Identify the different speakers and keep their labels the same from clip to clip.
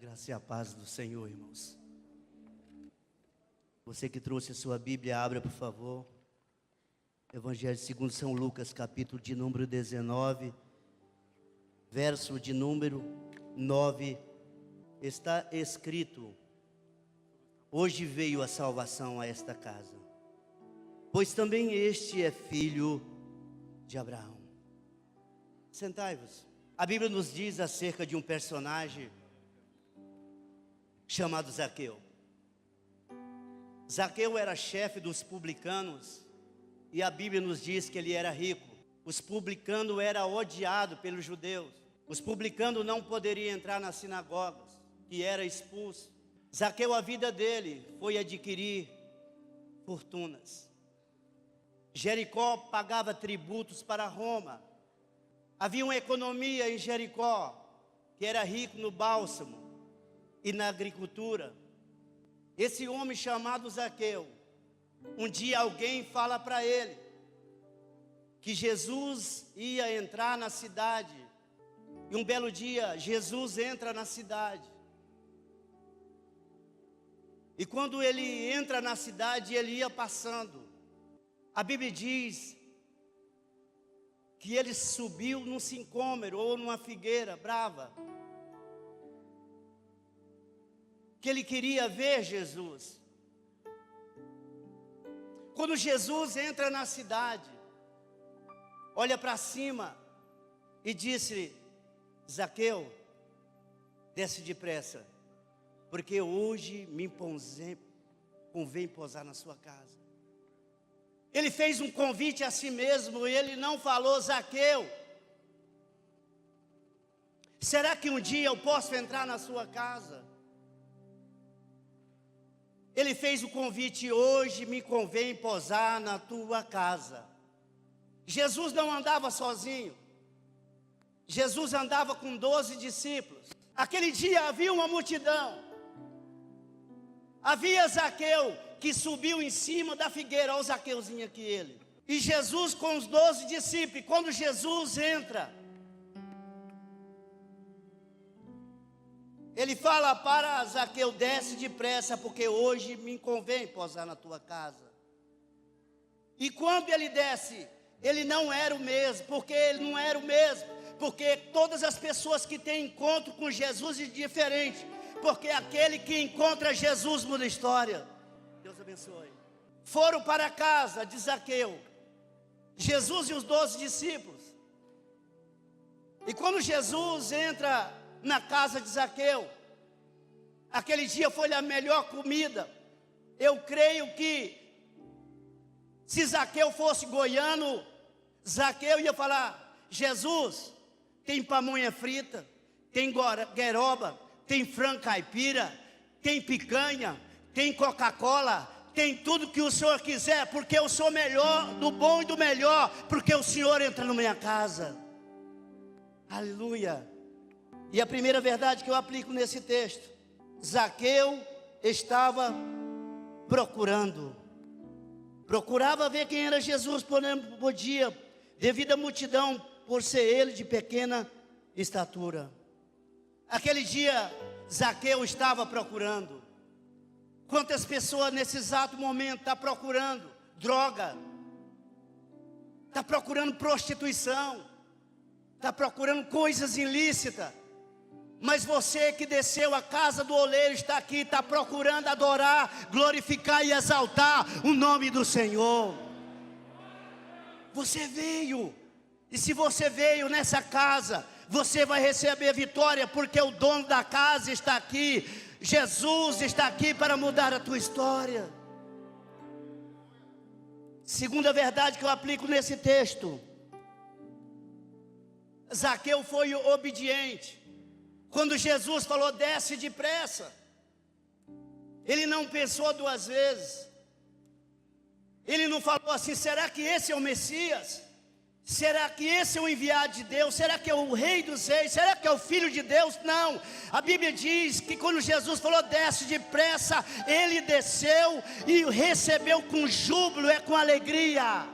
Speaker 1: Graça e a paz do Senhor, irmãos. Você que trouxe a sua Bíblia, abra, por favor. Evangelho segundo São Lucas, capítulo de número 19, verso de número 9. Está escrito: hoje veio a salvação a esta casa, pois também este é filho de Abraão. Sentai-vos. A Bíblia nos diz acerca de um personagem chamado Zaqueu. Zaqueu era chefe dos publicanos e a Bíblia nos diz que ele era rico. Os publicanos eram odiados pelos judeus. Os publicanos não poderiam entrar nas sinagogas, que era expulso. Zaqueu, a vida dele foi adquirir fortunas. Jericó pagava tributos para Roma. Havia uma economia em Jericó que era rico no bálsamo e na agricultura. Esse homem chamado Zaqueu, um dia alguém fala para ele que Jesus ia entrar na cidade. E um belo dia Jesus entra na cidade. E quando ele entra na cidade, ele ia passando. A Bíblia diz que ele subiu num sicômoro ou numa figueira brava, que ele queria ver Jesus. Quando Jesus entra na cidade, olha para cima e disse: Zaqueu, desce depressa, porque hoje me convém pousar na sua casa. Ele fez um convite a si mesmo e ele não falou: Zaqueu, será que um dia eu posso entrar na sua casa? Ele fez o convite: hoje me convém pousar na tua casa. Jesus não andava sozinho. Jesus andava com 12 discípulos. Aquele dia havia uma multidão. Havia Zaqueu que subiu em cima da figueira. Olha o Zaqueuzinho aqui, ele. E Jesus com os 12 discípulos. E quando Jesus entra, ele fala para Zaqueu: desce depressa, porque hoje me convém pousar na tua casa. E quando ele desce, ele não era o mesmo. Porque ele não era o mesmo? Porque todas as pessoas que têm encontro com Jesus é diferente. Porque aquele que encontra Jesus muda a história. Deus abençoe. Foram para a casa de Zaqueu, Jesus e os 12 discípulos. E quando Jesus entra na casa de Zaqueu, aquele dia foi a melhor comida. Eu creio que se Zaqueu fosse goiano, Zaqueu ia falar: Jesus, tem pamonha frita, tem gueroba, tem frango caipira, tem picanha, tem Coca-Cola, tem tudo que o Senhor quiser, porque eu sou melhor, do bom e do melhor, porque o Senhor entra na minha casa. Aleluia. E a primeira verdade que eu aplico nesse texto: Zaqueu estava procurava ver quem era Jesus, porém não podia, devido à multidão, por ser ele de pequena estatura. Aquele dia Zaqueu estava procurando. Quantas pessoas nesse exato momento estão procurando droga, está procurando prostituição, está procurando coisas ilícitas? Mas você que desceu a casa do oleiro está aqui, está procurando adorar, glorificar e exaltar o nome do Senhor. Você veio, e se você veio nessa casa, você vai receber vitória, porque o dono da casa está aqui. Jesus está aqui para mudar a tua história. Segunda verdade que eu aplico nesse texto: Zaqueu foi obediente. Quando Jesus falou: desce depressa, ele não pensou duas vezes. Ele não falou assim: será que esse é o Messias? Será que esse é o enviado de Deus? Será que é o Rei dos Reis? Será que é o Filho de Deus? Não. A Bíblia diz que quando Jesus falou: desce depressa, ele desceu e recebeu com júbilo, com alegria.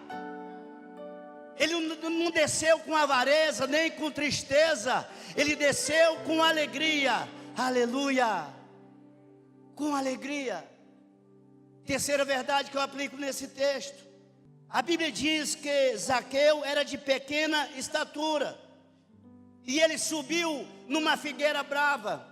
Speaker 1: Ele não desceu com avareza, nem com tristeza. Ele desceu com alegria. aleluia, com alegria. Terceira verdade que eu aplico nesse texto. A Bíblia diz que Zaqueu era de pequena estatura, e ele subiu numa figueira brava.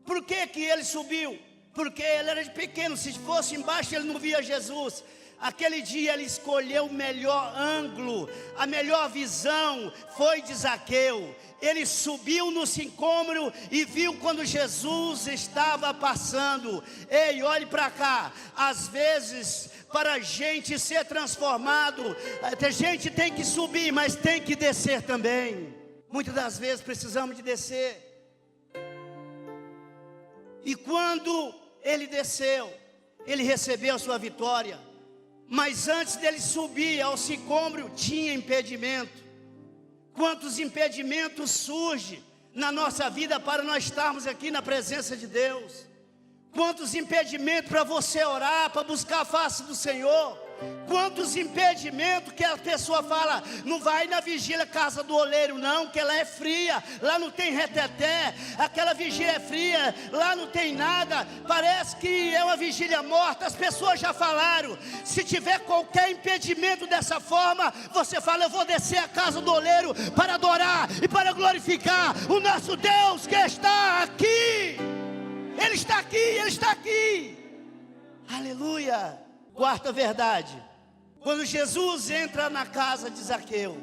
Speaker 1: Por que que ele subiu? Porque ele era de pequeno, se fosse embaixo ele não via Jesus. Aquele dia ele escolheu o melhor ângulo, a melhor visão foi de Zaqueu. Ele subiu no sicômoro e viu quando Jesus estava passando. Ei, olhe para cá. Às vezes, para a gente ser transformado, a gente tem que subir, mas tem que descer também. Muitas das vezes precisamos de descer. E quando ele desceu, ele recebeu a sua vitória. Mas antes dele subir ao sicômoro, tinha impedimento. Quantos impedimentos surgem na nossa vida para nós estarmos aqui na presença de Deus? Quantos impedimentos para você orar, para buscar a face do Senhor? Quantos impedimentos que a pessoa fala, não vai na vigília casa do oleiro não, que ela é fria, lá não tem reteté, aquela vigília é fria, lá não tem nada, parece que é uma vigília morta. As pessoas já falaram, se tiver qualquer impedimento dessa forma, você fala, eu vou descer a casa do oleiro para adorar e para glorificar o nosso Deus que está aqui. Ele está aqui, Ele está aqui, aleluia. Quarta verdade, quando Jesus entra na casa de Zaqueu,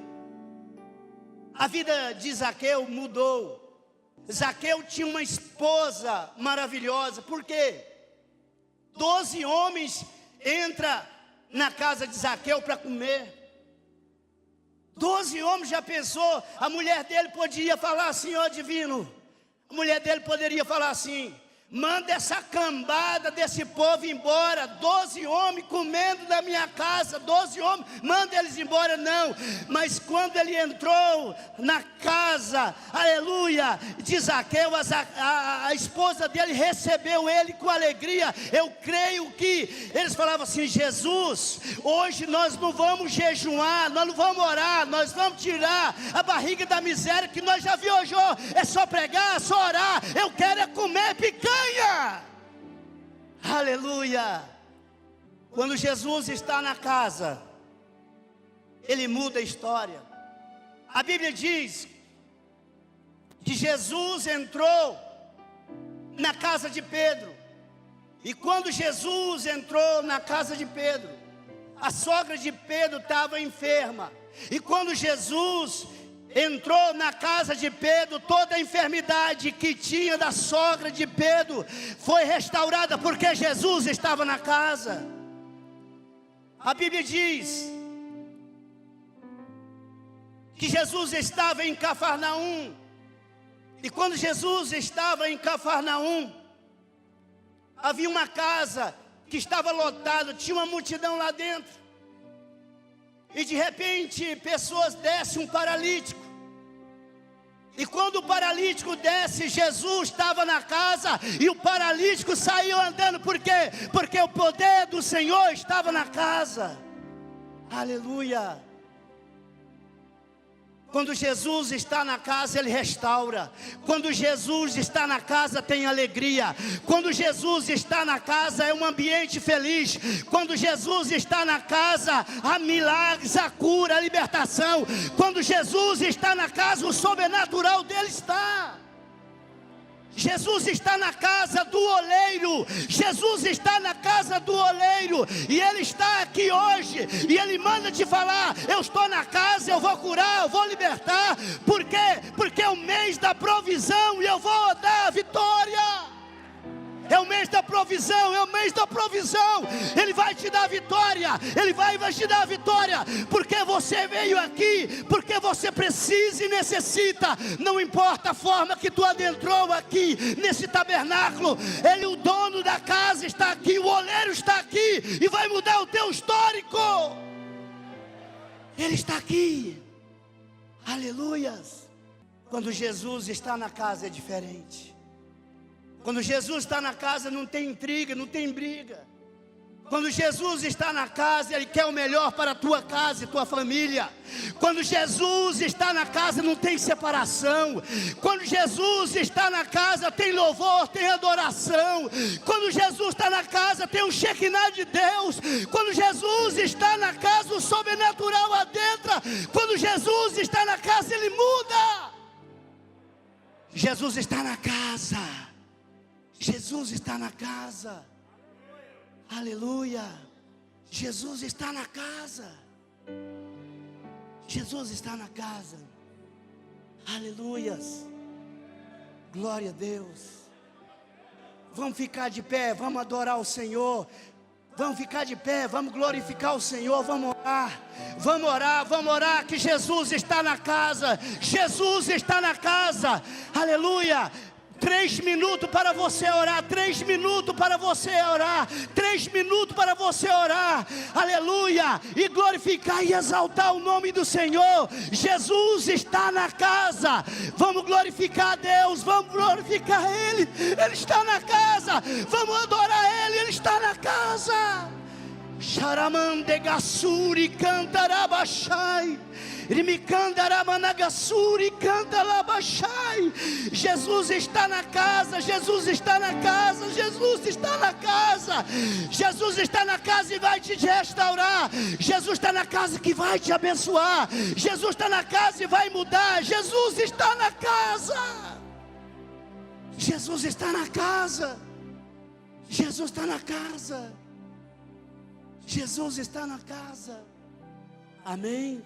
Speaker 1: a vida de Zaqueu mudou. Zaqueu tinha uma esposa maravilhosa. Por quê? 12 homens entram na casa de Zaqueu para comer. 12 homens, já pensou? A mulher dele podia falar assim, ó divino, a mulher dele poderia falar assim, manda essa cambada desse povo embora. 12 homens comendo da minha casa, 12 homens, manda eles embora. Não, mas quando ele entrou na casa, aleluia, de Zaqueu, a esposa dele recebeu ele com alegria. Eu creio que eles falavam assim, Jesus, hoje nós não vamos jejuar, nós não vamos orar, nós vamos tirar a barriga da miséria que nós já viajou, é só pregar, é só orar, eu quero é comer picanha. Aleluia. Quando Jesus está na casa, ele muda a história. A Bíblia diz que Jesus entrou na casa de Pedro, e quando Jesus entrou na casa de Pedro, a sogra de Pedro estava enferma, e quando Jesus entrou na casa de Pedro, toda a enfermidade que tinha da sogra de Pedro foi restaurada, porque Jesus estava na casa. A Bíblia diz que Jesus estava em Cafarnaum, e quando Jesus estava em Cafarnaum, havia uma casa que estava lotada, tinha uma multidão lá dentro, e de repente pessoas descem um paralítico. E quando o paralítico desce, Jesus estava na casa e o paralítico saiu andando. Por quê? Porque o poder do Senhor estava na casa. Aleluia. Quando Jesus está na casa, Ele restaura. Quando Jesus está na casa, tem alegria. Quando Jesus está na casa, é um ambiente feliz. Quando Jesus está na casa, há milagres, a cura, a libertação. Quando Jesus está na casa, o sobrenatural dele está. Jesus está na casa do oleiro. Jesus está na casa do oleiro. E Ele está aqui hoje. E Ele manda te falar, eu estou na casa, eu vou curar, eu vou libertar. Por quê? Porque é o mês da provisão e eu vou dar a vitória. É o mês da provisão, é o mês da provisão. Ele vai te dar a vitória. Ele vai te dar a vitória. Porque você veio aqui, porque você precisa e necessita. Não importa a forma que tu adentrou aqui, nesse tabernáculo. Ele, o dono da casa, está aqui. O oleiro está aqui e vai mudar o teu histórico. Ele está aqui. Aleluias. Quando Jesus está na casa é diferente. Quando Jesus está na casa não tem intriga, não tem briga. Quando Jesus está na casa, Ele quer o melhor para a tua casa e tua família. Quando Jesus está na casa, não tem separação. Quando Jesus está na casa, tem louvor, tem adoração. Quando Jesus está na casa, tem um Shekinah de Deus. Quando Jesus está na casa, o sobrenatural adentra. Quando Jesus está na casa, Ele muda. Jesus está na casa. Jesus está na casa. Aleluia. Jesus está na casa. Jesus está na casa. Aleluias. Glória a Deus. Vamos ficar de pé, vamos adorar o Senhor. Vamos ficar de pé, vamos glorificar o Senhor, vamos orar. Vamos orar, que Jesus está na casa. Jesus está na casa. Aleluia. 3 minutos para você orar, 3 minutos para você orar, 3 minutos para você orar, aleluia, e glorificar e exaltar o nome do Senhor. Jesus está na casa. Vamos glorificar a Deus, vamos glorificar Ele, Ele está na casa. Vamos adorar Ele, Ele está na casa. Sharamande Gassuri Cantarabachai. Jesus está na casa, Jesus está na casa, Jesus está na casa. Jesus está na casa e vai te restaurar. Jesus está na casa que vai te abençoar. Jesus está na casa e vai mudar. Jesus está na casa. Jesus está na casa. Jesus está na casa. Jesus está na casa. Amém.